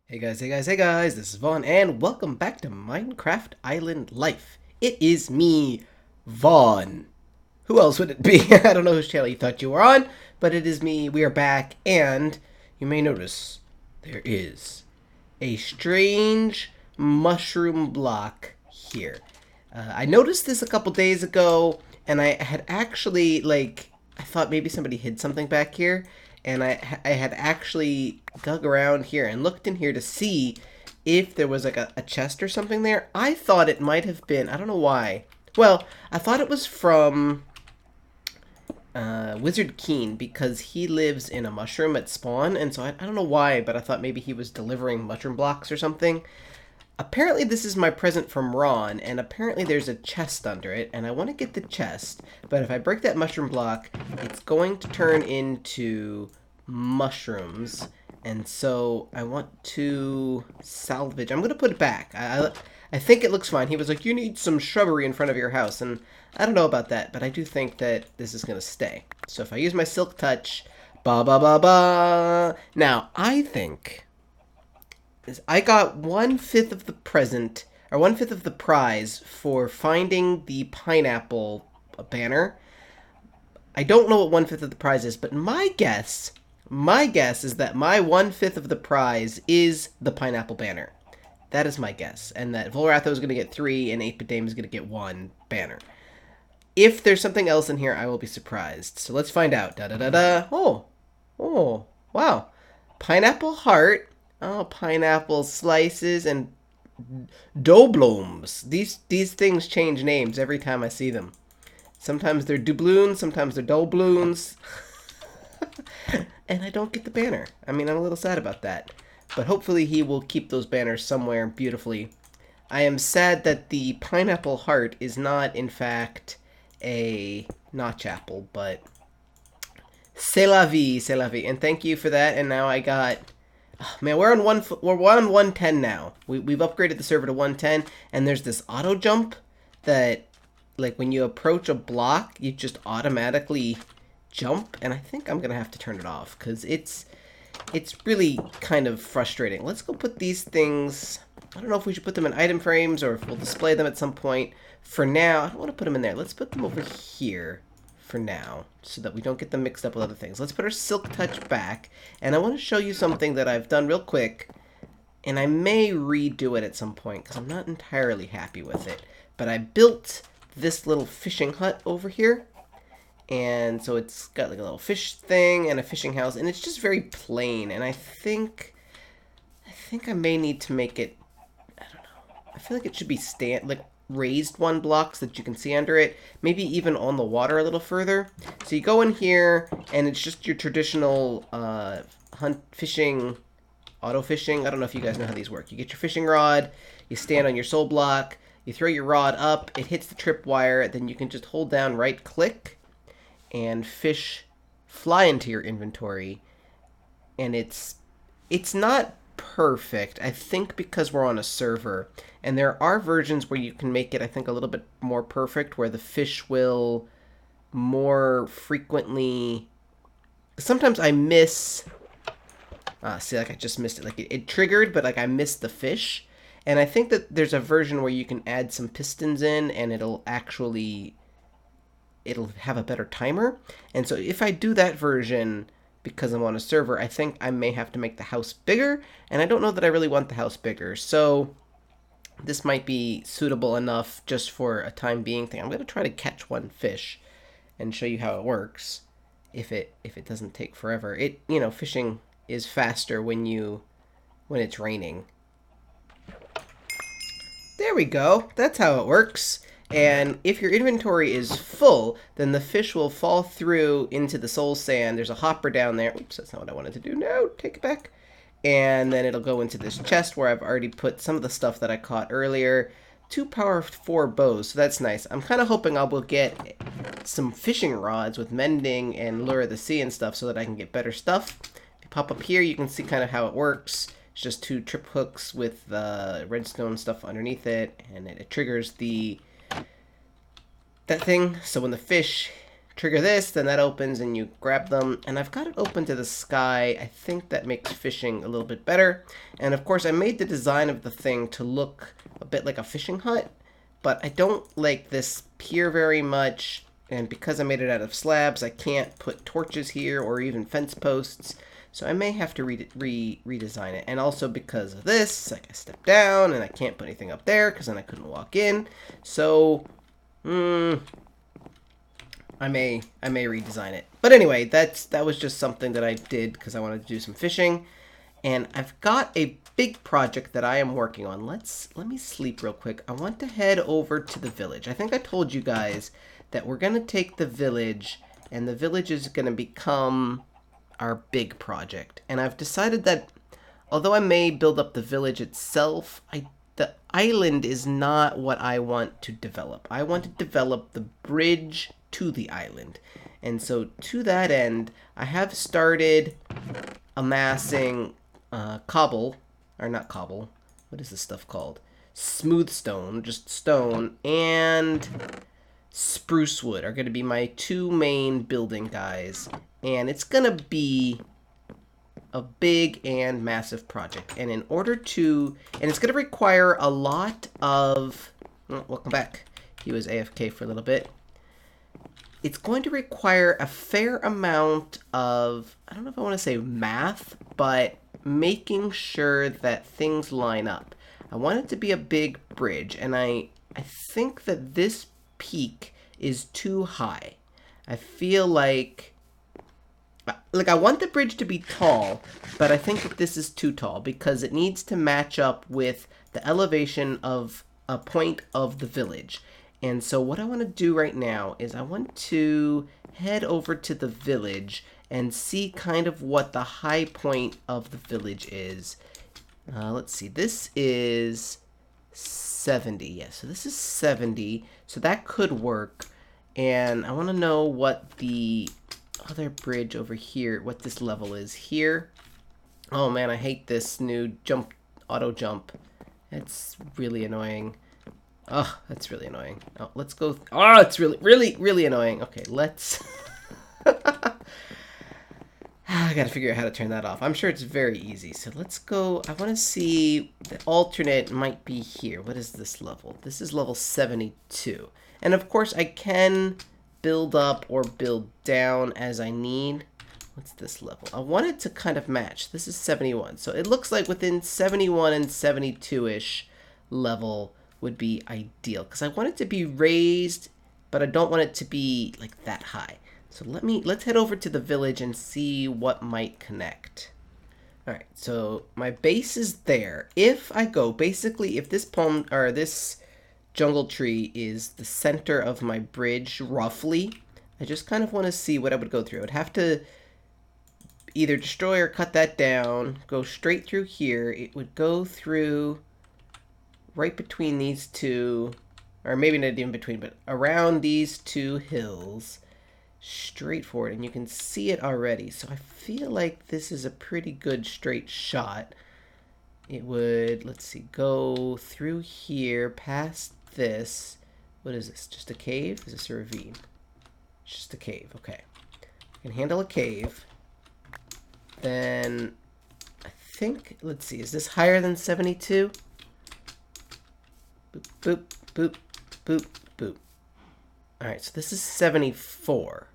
Hey guys, hey guys, hey guys, this is Vaughn, and welcome back to Minecraft Island Life. It is me, Vaughn. Who else would it be? I don't know whose channel you thought you were on, but it is me. We are back, and you may notice there is a strange mushroom block here. I noticed this a couple days ago, and I had actually, I thought maybe somebody hid something back here, and I had actually dug around here and looked in here to see if there was like a chest or something there. I thought it might have been, I don't know why. Well, I thought it was from Wizard Keen because he lives in a mushroom at spawn, and so I don't know why, but I thought maybe he was delivering mushroom blocks or something. Apparently this is my present from Ron, and apparently there's a chest under it, and I want to get the chest, but if I break that mushroom block, it's going to turn into mushrooms, and so I want to salvage. I'm going to put it back. I think it looks fine. He was like, you need some shrubbery in front of your house, and I don't know about that, but I do think that this is going to stay. So if I use my Silk Touch, ba ba ba ba. Now, I think I got 1/5 of the present, or 1/5 of the prize for finding the pineapple banner. I don't know what 1/5 of the prize is, but my guess is that my 1/5 of the prize is the pineapple banner. That is my guess, and that Volratho is going to get 3 and 8-Bit Dame is going to get 1 banner. If there's something else in here, I will be surprised. So let's find out. Da da da da. Oh, wow. Pineapple heart. Oh, pineapple slices and dobloons. These things change names every time I see them. Sometimes they're doubloons, sometimes they're dobloons. And I don't get the banner. I mean, I'm a little sad about that. But hopefully he will keep those banners somewhere beautifully. I am sad that the pineapple heart is not, in fact, a notch apple, but c'est la vie, c'est la vie. And thank you for that. And now I got... Oh, man, we're on 110 now. We've upgraded the server to 110, and there's this auto jump that, like, when you approach a block, you just automatically jump, and I think I'm gonna have to turn it off because it's really kind of frustrating. Let's go put these things. I don't know if we should put them in item frames or if we'll display them at some point. For now, I don't want to put them in there. Let's put them over here for now so that we don't get them mixed up with other things. Let's put our Silk Touch back, and I want to show you something that I've done real quick, and I may redo it at some point because I'm not entirely happy with it. But I built this little fishing hut over here, and so it's got like a little fish thing and a fishing house, and it's just very plain, and I think I may need to make it, I don't know, I feel like it should be raised one blocks that you can see under it, maybe even on the water a little further. So you go in here, and it's just your traditional fishing, auto fishing. I don't know if you guys know how these work. You get your fishing rod, you stand on your soul block, you throw your rod up, it hits the tripwire, then you can just hold down right click, and fish fly into your inventory. And it's not perfect, I think, because we're on a server, and there are versions where you can make it, I think, a little bit more perfect, where the fish will more frequently... Sometimes I miss... see, like I just missed it. Like it triggered, but like I missed the fish. And I think that there's a version where you can add some pistons in, and it'll have a better timer. And so if I do that version, because I'm on a server, I think I may have to make the house bigger, and I don't know that I really want the house bigger. So this might be suitable enough just for a time being thing. I'm going to try to catch one fish and show you how it works if it doesn't take forever. Fishing is faster when it's raining. There we go. That's how it works. And if your inventory is full, then the fish will fall through into the soul sand. There's a hopper down there. Oops, that's not what I wanted to do. No, take it back. And then it'll go into this chest where I've already put some of the stuff that I caught earlier. 2 power 4 bows, so that's nice. I'm kind of hoping I will get some fishing rods with mending and lure of the sea and stuff so that I can get better stuff. If you pop up here, you can see kind of how it works. It's just 2 trip hooks with redstone stuff underneath it, and it triggers that thing. So when the fish trigger this, then that opens and you grab them. And I've got it open to the sky. I think that makes fishing a little bit better. And of course I made the design of the thing to look a bit like a fishing hut, but I don't like this pier very much. And because I made it out of slabs, I can't put torches here or even fence posts. So I may have to redesign it. And also because of this, like I stepped down and I can't put anything up there because then I couldn't walk in. So, I may redesign it. But anyway, that was just something that I did because I wanted to do some fishing. And I've got a big project that I am working on. Let me sleep real quick. I want to head over to the village. I think I told you guys that we're going to take the village, and the village is going to become our big project. And I've decided that although I may build up the village itself, the island is not what I want to develop. I want to develop the bridge to the island. And so to that end, I have started amassing cobble, or not cobble, what is this stuff called? Smooth stone, just stone, and spruce wood are going to be my two main building guys. And it's going to be a big and massive project. And in order to, and it's going to require a lot of, welcome back. He was AFK for a little bit. It's going to require a fair amount of, I don't know if I want to say math, but making sure that things line up. I want it to be a big bridge, and I think that this peak is too high. I feel like I want the bridge to be tall, but I think that this is too tall because it needs to match up with the elevation of a point of the village. And so what I want to do right now is I want to head over to the village and see kind of what the high point of the village is. Let's see, this is 70. Yeah, so this is 70, so that could work. And I want to know what the other bridge over here, what this level is here. Oh man, I hate this new auto jump. It's really annoying. Oh, that's really annoying. Oh, let's go. Oh, it's really annoying. Okay, let's. I gotta figure out how to turn that off. I'm sure it's very easy. So let's go. I want to see the alternate might be here. What is this level? This is level 72. And of course, I can build up or build down as I need. What's this level? I want it to kind of match. This is 71. So it looks like within 71 and 72-ish level would be ideal. Because I want it to be raised, but I don't want it to be like that high. So let's head over to the village and see what might connect. Alright, so my base is there. If I go, basically, if this palm, or this jungle tree is the center of my bridge, roughly, I just kind of want to see what I would go through. I would have to either destroy or cut that down, go straight through here. It would go through right between these two, or maybe not even between, but around these two hills, straight forward, and you can see it already. So I feel like this is a pretty good straight shot. It would, let's see, go through here, past this. What is this? Just a cave? Is this a ravine? It's just a cave. Okay. I can handle a cave. Then I think, let's see, is this higher than 72? Boop, boop, boop, boop, boop. Alright, so this is 74.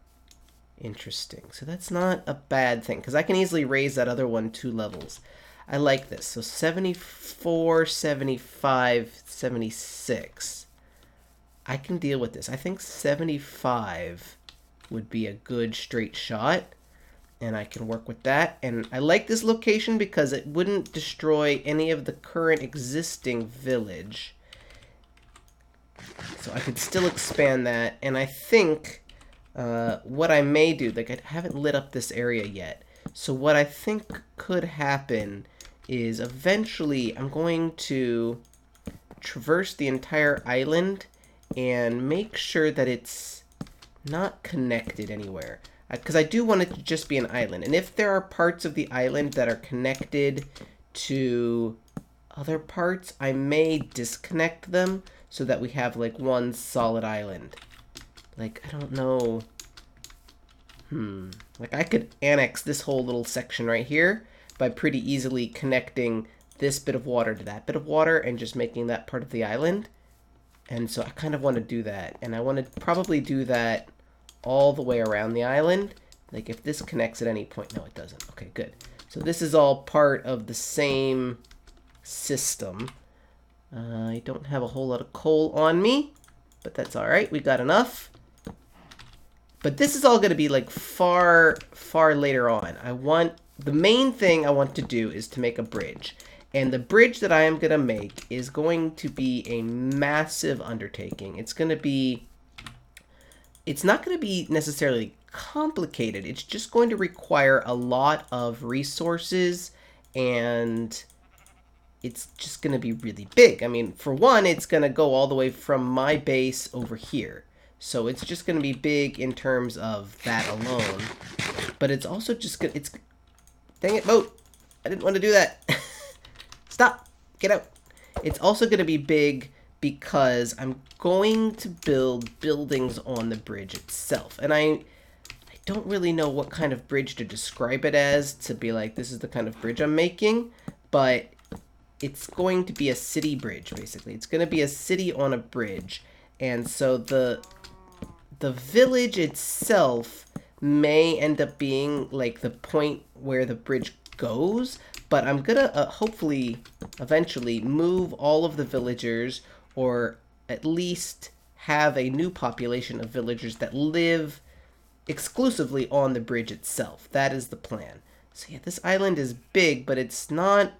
Interesting. So that's not a bad thing, because I can easily raise that other one 2 levels. I like this. So 74, 75, 76. I can deal with this. I think 75 would be a good straight shot, and I can work with that. And I like this location because it wouldn't destroy any of the current existing village. So I could still expand that, and I think what I may do, like I haven't lit up this area yet, so what I think could happen is eventually I'm going to traverse the entire island and make sure that it's not connected anywhere. Because I do want it to just be an island, and if there are parts of the island that are connected to other parts, I may disconnect them so that we have like one solid island. Like, I don't know Like I could annex this whole little section right here by pretty easily connecting this bit of water to that bit of water and just making that part of the island. And so I kind of want to do that. And I want to probably do that all the way around the island. Like if this connects at any point. No, it doesn't. Okay, good. So this is all part of the same system. I don't have a whole lot of coal on me, but that's all right. We got enough. But this is all going to be like far, far later on. The main thing I want to do is to make a bridge. And the bridge that I am going to make is going to be a massive undertaking. It's not going to be necessarily complicated. It's just going to require a lot of resources, and it's just going to be really big. I mean, for one, it's going to go all the way from my base over here. So it's just going to be big in terms of that alone. But it's also just going to... Dang it, boat! I didn't want to do that. Stop! Get out! It's also going to be big because I'm going to build buildings on the bridge itself. And I don't really know what kind of bridge to describe it as, to be like, this is the kind of bridge I'm making. But it's going to be a city bridge, basically. It's going to be a city on a bridge. And so the village itself may end up being like the point where the bridge goes, but I'm gonna hopefully eventually move all of the villagers, or at least have a new population of villagers that live exclusively on the bridge itself. That is the plan. So yeah, this island is big, but it's not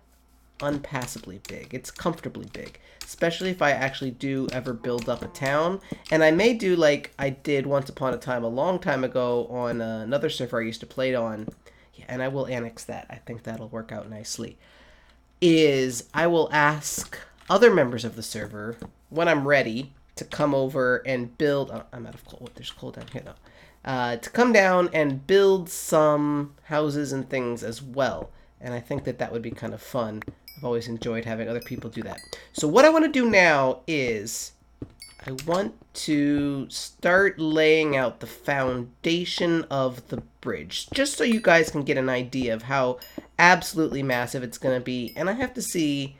unpassably big. It's comfortably big, especially if I actually do ever build up a town. And I may do like I did once upon a time, a long time ago, on another server I used to play on. Yeah, and I will annex that. I think that'll work out nicely. Is I will ask other members of the server when I'm ready to come over and build. Oh, I'm out of coal. There's coal down here though. To come down and build some houses and things as well. And I think that that would be kind of fun. I've always enjoyed having other people do that. So what I want to do now is I want to start laying out the foundation of the bridge, just so you guys can get an idea of how absolutely massive it's going to be. And I have to see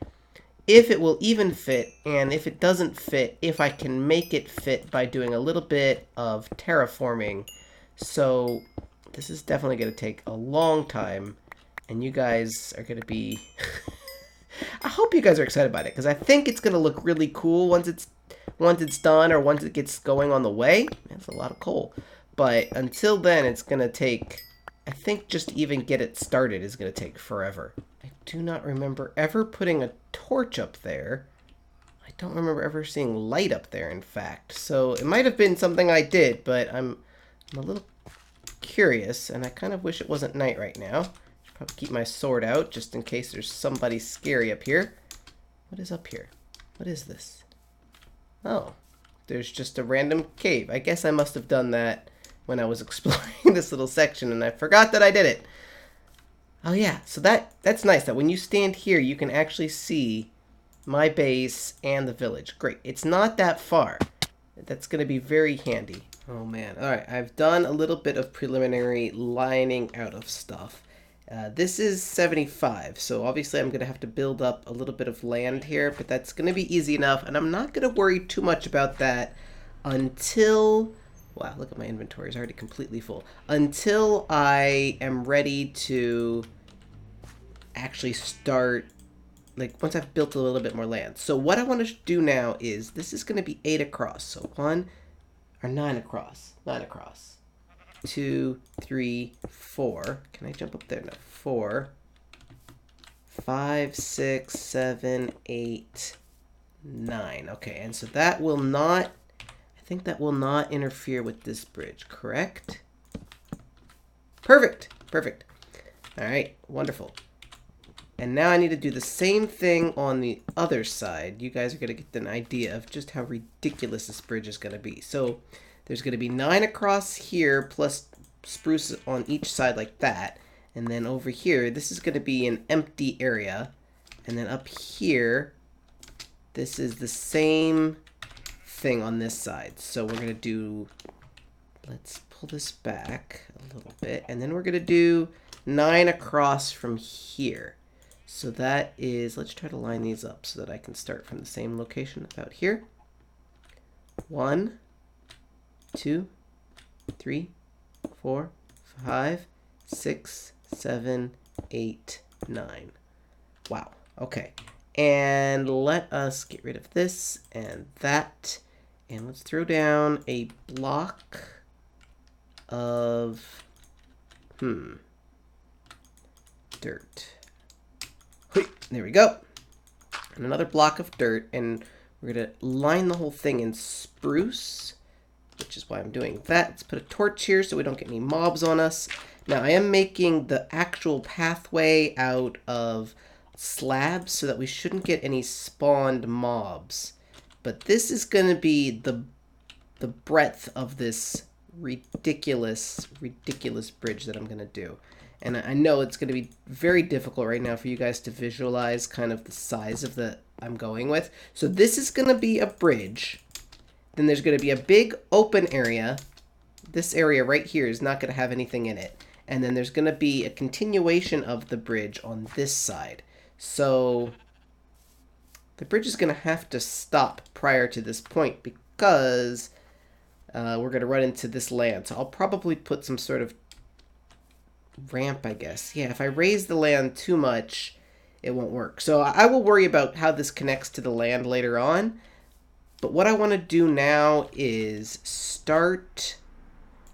if it will even fit, and if it doesn't fit, if I can make it fit by doing a little bit of terraforming. So this is definitely going to take a long time, and you guys are going to be... I hope you guys are excited about it, because I think it's going to look really cool once it's done, or once it gets going on the way. That's a lot of coal. But until then, it's going to take... I think just to even get it started is going to take forever. I do not remember ever putting a torch up there. I don't remember ever seeing light up there, in fact. So it might have been something I did, but I'm a little curious, and I kind of wish it wasn't night right now. Should probably keep my sword out, just in case there's somebody scary up here. What is up here? What is this? Oh, there's just a random cave. I guess I must have done that when I was exploring this little section, and I forgot that I did it. Oh yeah, so that's nice, that when you stand here, you can actually see my base and the village. Great. It's not that far. That's going to be very handy. Oh man. Alright, I've done a little bit of preliminary lining out of stuff. This is 75, so obviously I'm going to have to build up a little bit of land here, but that's going to be easy enough, and I'm not going to worry too much about that until... Wow, look at my inventory. It's already completely full. Until I am ready to actually start, like, once I've built a little bit more land. So what I want to do now is, this is going to be 8 across. So 9 across. 9 across. 2, 3, 4. Can I jump up there? No. 4, 5, 6, 7, 8, 9. Okay, and so that will not... I think that will not interfere with this bridge, correct? Perfect. Perfect. All right, wonderful. And now I need to do the same thing on the other side. You guys are going to get an idea of just how ridiculous this bridge is going to be. So there's going to be 9 across here, plus spruce on each side like that. And then over here, this is going to be an empty area. And then up here, this is the same... thing on this side. So we're gonna do, let's pull this back a little bit, and then we're going to do 9 across from here. So that is, let's try to line these up so that I can start from the same location about here. 1, 2, 3, 4, 5, 6, 7, 8, 9. Wow. Okay. And let us get rid of this and that. And let's throw down a block of dirt. There we go. And another block of dirt, and we're going to line the whole thing in spruce, which is why I'm doing that. Let's put a torch here so we don't get any mobs on us. Now, I am making the actual pathway out of slabs so that we shouldn't get any spawned mobs. But this is going to be the breadth of this ridiculous bridge that I'm going to do. And I know it's going to be very difficult right now for you guys to visualize kind of the size of the I'm going with. So this is going to be a bridge. Then there's going to be a big open area. This area right here is not going to have anything in it. And then there's going to be a continuation of the bridge on this side. So the bridge is going to have to stop prior to this point because we're going to run into this land. So I'll probably put some sort of ramp, I guess. Yeah, if I raise the land too much, it won't work. So I will worry about how this connects to the land later on. But what I want to do now is start,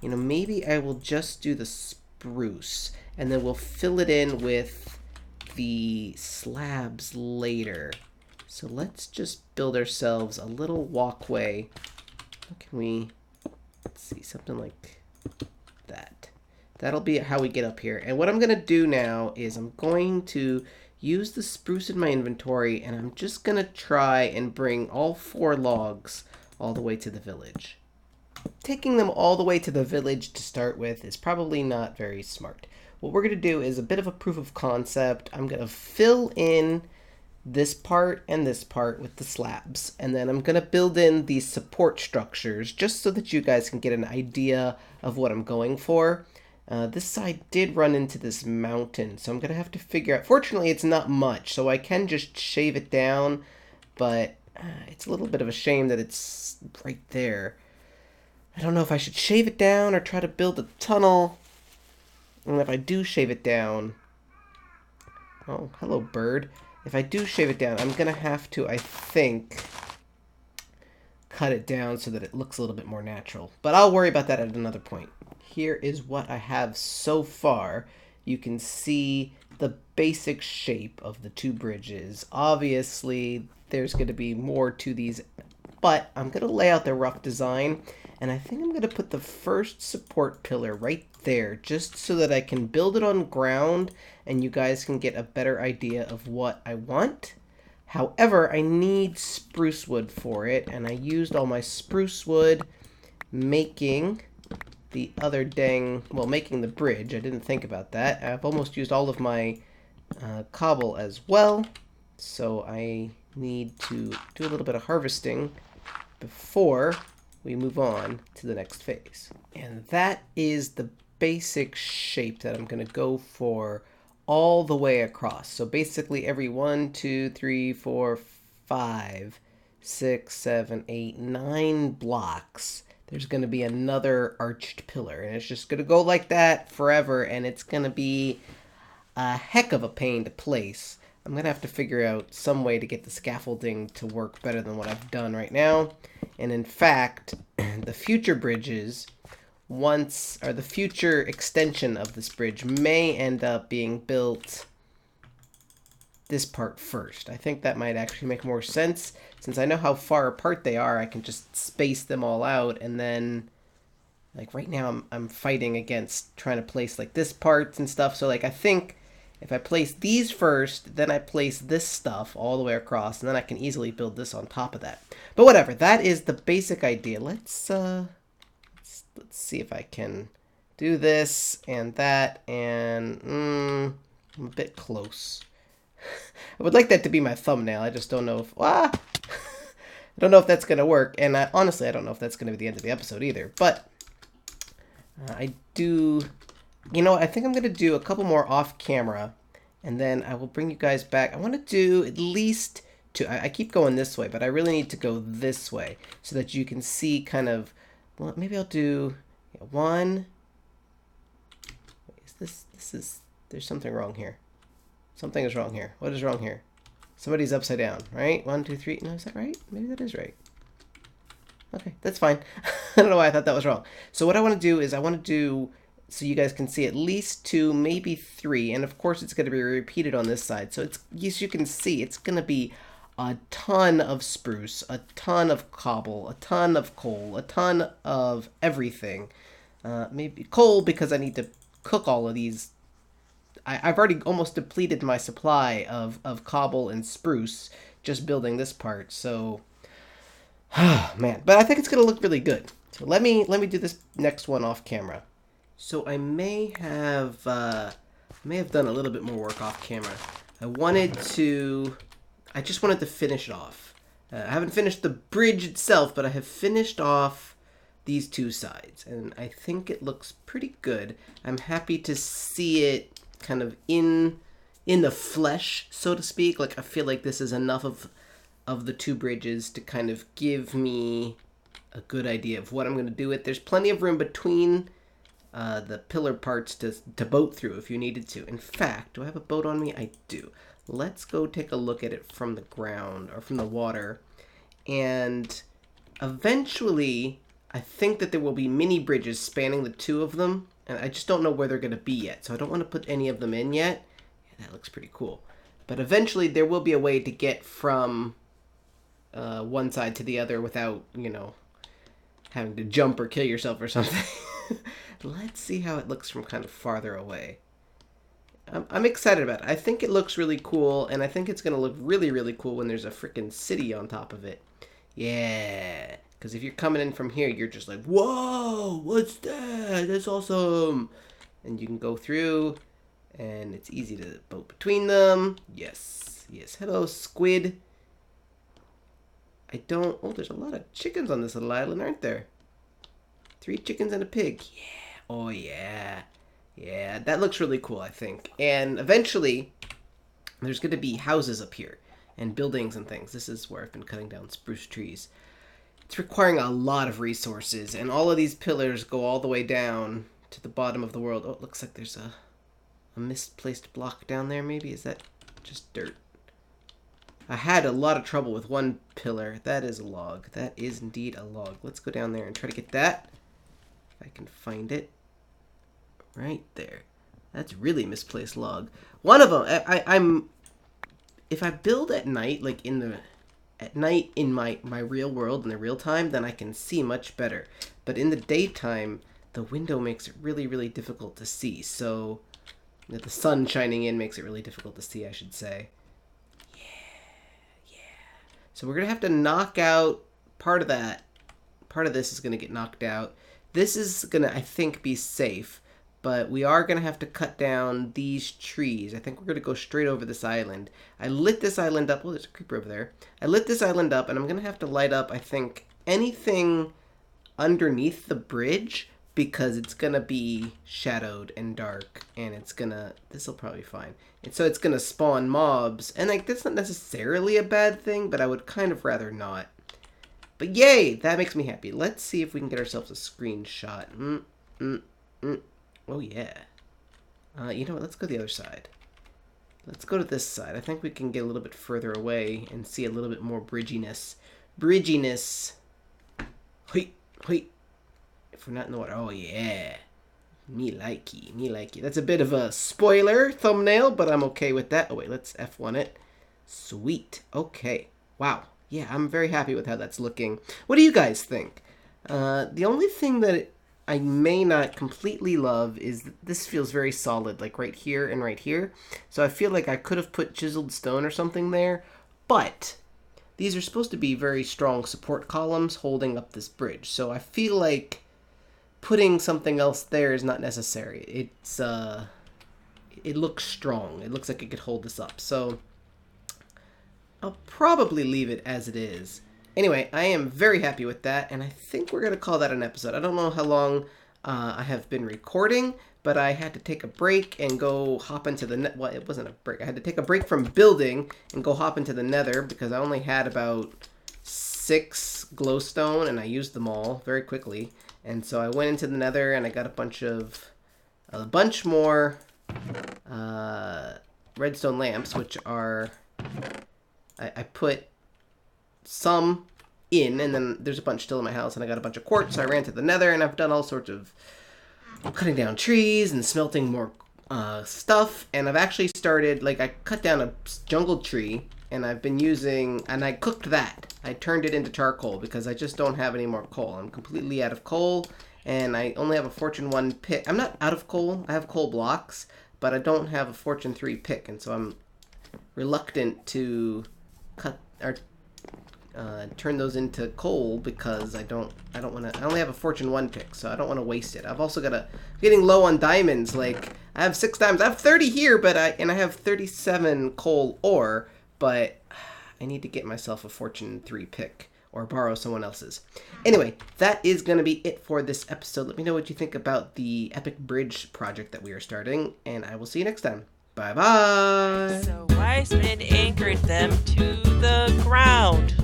maybe I will just do the spruce and then we'll fill it in with the slabs later. So let's just build ourselves a little walkway. Can we, let's see, something like that. That'll be how we get up here. And what I'm going to do now is I'm going to use the spruce in my inventory, and I'm just going to try and bring all 4 logs all the way to the village. Taking them all the way to the village to start with is probably not very smart. What we're going to do is a bit of a proof of concept. I'm going to fill in this part and this part with the slabs, and then I'm going to build in these support structures just so that you guys can get an idea of what I'm going for. This side did run into this mountain, so I'm going to have to figure out... Fortunately, it's not much, so I can just shave it down, but it's a little bit of a shame that it's right there. I don't know if I should shave it down or try to build a tunnel. And if I do shave it down... Oh, hello, bird. If I do shave it down, I'm going to have to, I think, cut it down so that it looks a little bit more natural. But I'll worry about that at another point. Here is what I have so far. You can see the basic shape of the 2 bridges. Obviously, there's going to be more to these, but I'm going to lay out the rough design, and I think I'm going to put the first support pillar right there, just so that I can build it on ground, and you guys can get a better idea of what I want. However, I need spruce wood for it, and I used all my spruce wood making the other making the bridge. I didn't think about that. I've almost used all of my cobble as well, so I need to do a little bit of harvesting before we move on to the next phase. And that is the basic shape that I'm going to go for all the way across. So basically every 1, 2, 3, 4, 5, 6, 7, 8, 9 blocks, there's going to be another arched pillar, and it's just going to go like that forever, and it's going to be a heck of a pain to place. I'm going to have to figure out some way to get the scaffolding to work better than what I've done right now. And in fact, the future bridges, the future extension of this bridge may end up being built this part first. I think that might actually make more sense. Since I know how far apart they are, I can just space them all out, and then, like right now I'm fighting against trying to place like this part and stuff. So like I think if I place these first, then I place this stuff all the way across, and then I can easily build this on top of that. But whatever, that is the basic idea. Let's see if I can do this and that, and I'm a bit close. I would like that to be my thumbnail. I just don't know if... I don't know if that's going to work. And honestly, I don't know if that's going to be the end of the episode either. But I do... You know what? I think I'm going to do a couple more off camera, and then I will bring you guys back. I want to do at least two. I keep going this way, but I really need to go this way so that you can see kind of... Well, maybe I'll do one... There's something wrong here. Something is wrong here. What is wrong here? Somebody's upside down, right? 1, 2, 3. No, is that right? Maybe that is right. Okay, that's fine. I don't know why I thought that was wrong. So what I want to do is I want to do, so you guys can see at least 2, maybe 3. And of course it's going to be repeated on this side. So it's, as you can see, it's going to be a ton of spruce, a ton of cobble, a ton of coal, a ton of everything. Maybe coal because I need to cook all of these. I've already almost depleted my supply of cobble and spruce just building this part. So, man, but I think it's gonna look really good. So let me do this next one off camera. So I may have done a little bit more work off camera. I just wanted to finish it off. I haven't finished the bridge itself, but I have finished off these two sides, and I think it looks pretty good. I'm happy to see it kind of in the flesh, so to speak. Like, I feel like this is enough of the two bridges to kind of give me a good idea of what I'm going to do with. There's plenty of room between the pillar parts to boat through if you needed to. In fact, do I have a boat on me? I do. Let's go take a look at it from the ground, or from the water, and eventually I think that there will be mini bridges spanning the two of them, and I just don't know where they're going to be yet, so I don't want to put any of them in yet. Yeah, that looks pretty cool. But eventually there will be a way to get from one side to the other without, you know, having to jump or kill yourself or something. Let's see how it looks from kind of farther away. I'm excited about it. I think it looks really cool, and I think it's going to look really, really cool when there's a freaking city on top of it. Yeah. Because if you're coming in from here, you're just like, whoa, what's that? That's awesome. And you can go through, and it's easy to boat between them. Yes, yes. Hello, squid. Oh, there's a lot of chickens on this little island, aren't there? 3 chickens and a pig. Yeah. Oh, yeah. Yeah, that looks really cool, I think. And eventually, there's going to be houses up here, and buildings and things. This is where I've been cutting down spruce trees. It's requiring a lot of resources, and all of these pillars go all the way down to the bottom of the world. Oh, it looks like there's a misplaced block down there, maybe? Is that just dirt? I had a lot of trouble with one pillar. That is a log. That is indeed a log. Let's go down there and try to get that. If I can find it. Right there. That's really misplaced log. One of them, if I build at night, like at night in my real world, in the real time, then I can see much better. But in the daytime, the window makes it really, really difficult to see. So the sun shining in makes it really difficult to see, I should say. Yeah. So we're going to have to knock out part of that. Part of this is going to get knocked out. This is going to, I think, be safe. But we are going to have to cut down these trees. I think we're going to go straight over this island. I lit this island up. Oh, there's a creeper over there. I lit this island up, and I'm going to have to light up, I think, anything underneath the bridge, because it's going to be shadowed and dark, and it's going to... This will probably be fine. And so it's going to spawn mobs, and like that's not necessarily a bad thing, but I would kind of rather not. But yay! That makes me happy. Let's see if we can get ourselves a screenshot. Oh, yeah. You know what? Let's go to the other side. Let's go to this side. I think we can get a little bit further away and see a little bit more bridginess. Bridginess. Hoi, hoi. If we're not in the water. Oh, yeah. Me likey, me likey. That's a bit of a spoiler thumbnail, but I'm okay with that. Oh, wait. Let's F1 it. Sweet. Okay. Wow. Yeah, I'm very happy with how that's looking. What do you guys think? The only thing that I may not completely love is that this feels very solid, like right here and right here. So I feel like I could have put chiseled stone or something there, but these are supposed to be very strong support columns holding up this bridge. So I feel like putting something else there is not necessary. It looks strong. It looks like it could hold this up. So I'll probably leave it as it is. Anyway, I am very happy with that, and I think we're going to call that an episode. I don't know how long I have been recording, but I had to take a break and go hop into the well, it wasn't a break. I had to take a break from building and go hop into the nether because I only had about 6 glowstone and I used them all very quickly. And so I went into the nether and I got a bunch more redstone lamps, which are I put some in, and then there's a bunch still in my house, and I got a bunch of quartz, so I ran to the nether, and I've done all sorts of cutting down trees and smelting more stuff, and I've actually started, like, I cut down a jungle tree, and I've been using, and I cooked that. I turned it into charcoal, because I just don't have any more coal. I'm completely out of coal, and I only have a Fortune 1 pick. I'm not out of coal, I have coal blocks, but I don't have a Fortune 3 pick, and so I'm reluctant to cut, or turn those into coal because I don't want to. I only have a Fortune 1 pick, so I don't want to waste it. I've also got getting low on diamonds. Like I have 6 diamonds. I have 30 here, but I have 37 coal ore, but I need to get myself a Fortune 3 pick or borrow someone else's. Anyway, that is going to be it for this episode. Let me know what you think about the epic bridge project that we are starting, and I will see you next time. Bye-bye! So wise men anchored them to the ground.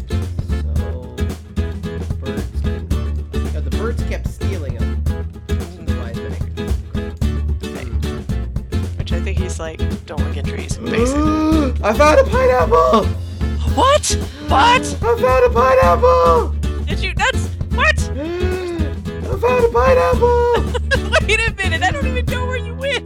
So, the birds kept stealing them. Wise men anchored them to the ground. Which I think he's like, don't look at trees, basically. I found a pineapple! What? What? I found a pineapple! Did you? That's what? I found a pineapple! Wait a minute! I don't even know where you went.